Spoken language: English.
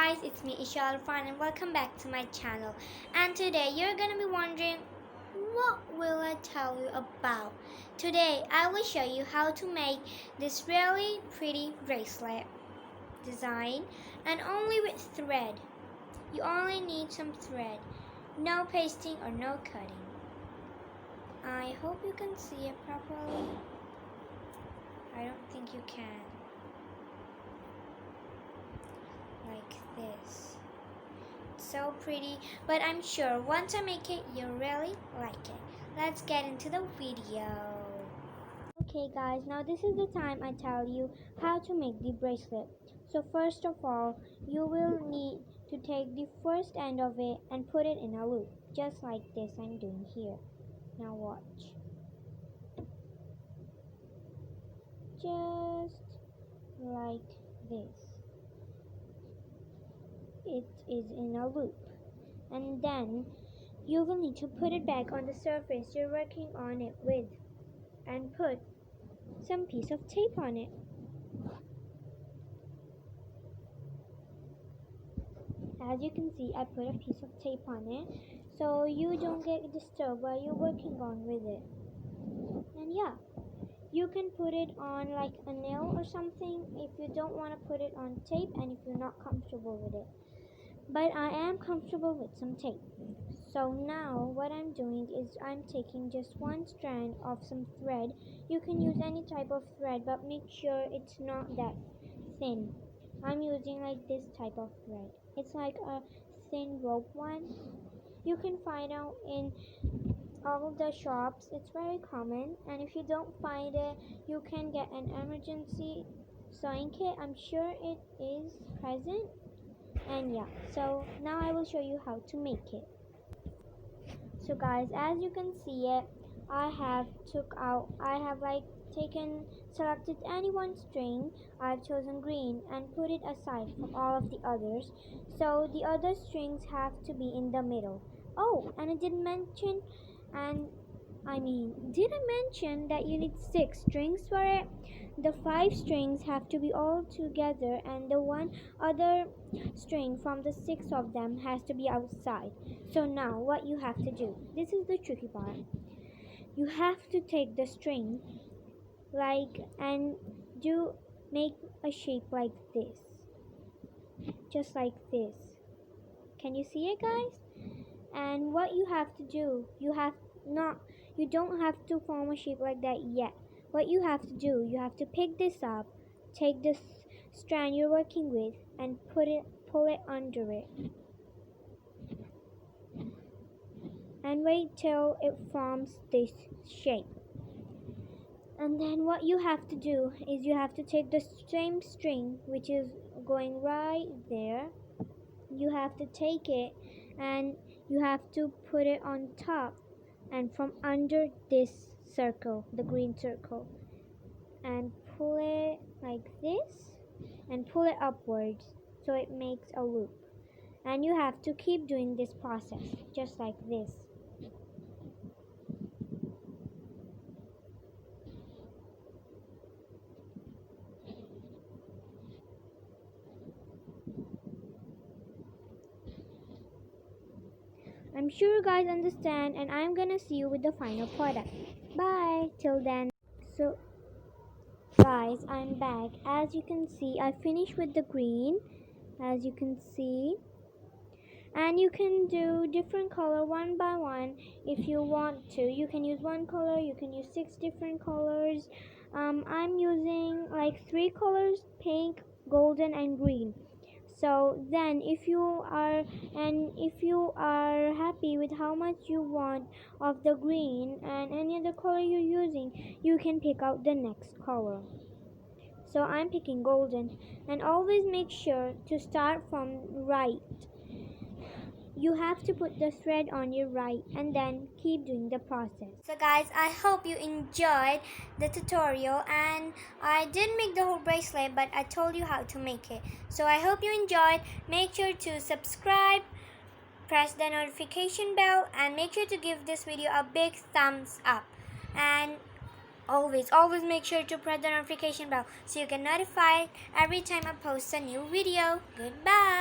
guys, it's me Eshaal Irfan and welcome back to my channel. And today you're gonna be wondering, what will I tell you about? Today I will show you how to make this really pretty bracelet design, and only with thread. You only need some thread, no pasting or no cutting. I hope you can see it properly. I don't think you can. Like this. So pretty, but I'm sure once I make it, you'll really like it. Let's get into the video. Okay guys, now this is the time I tell you how to make the bracelet. So first of all, you will need to take the first end of it and put it in a loop, just like this I'm doing here. Now watch. Just like this. It is in a loop, and then you will need to put it back on the surface you're working on it with and put some piece of tape on it. As you can see, I put a piece of tape on it so you don't get disturbed while you're working on with it. And yeah, you can put it on like a nail or something if you don't want to put it on tape and if you're not comfortable with it. But I am comfortable with some tape. So now what I'm doing is I'm taking just one strand of some thread. You can use any type of thread, but make sure it's not that thin. I'm using like this type of thread. It's like a thin rope one. You can find out in all of the shops. It's very common, and if you don't find it, you can get an emergency sewing kit. I'm sure it is present. And yeah, so now I will show you how to make it. So guys, as you can see it, I have selected any one string. I've chosen green and put it aside from all of the others, so the other strings have to be in the middle. Oh, and did I mention that you need 6 strings for it? The 5 strings have to be all together, and the one other string from the 6 of them has to be outside. So now what you have to do, this is the tricky part. You have to take the string and make a shape like this. Just like this. Can you see it, guys? And what you have to do, you don't have to form a shape like that yet. What you have to do, you have to pick this up, take this strand you're working with, and pull it under it. And wait till it forms this shape. And then what you have to do is you have to take the same string, which is going right there. You have to take it and you have to put it on top and from under this circle, the green circle, and pull it like this and pull it upwards so it makes a loop. And you have to keep doing this process just like this. I'm sure you guys understand, and I'm gonna see you with the final product. Bye till then. So guys, I'm back. As you can see, I finished with the green, as you can see, and you can do different color one by one if you want to. You can use one color, you can use 6 different colors. I'm using like 3 colors: pink, golden, and green. So then if you are happy with how much you want of the green and any other color you're using, you can pick out the next color. So I'm picking golden, and always make sure to start from right. You have to put the thread on your right and then keep doing the process. So guys, I hope you enjoyed the tutorial, and I didn't make the whole bracelet, but I told you how to make it. So I hope you enjoyed. Make sure to subscribe, press the notification bell, and make sure to give this video a big thumbs up. And always make sure to press the notification bell so you get notified every time I post a new video. Goodbye.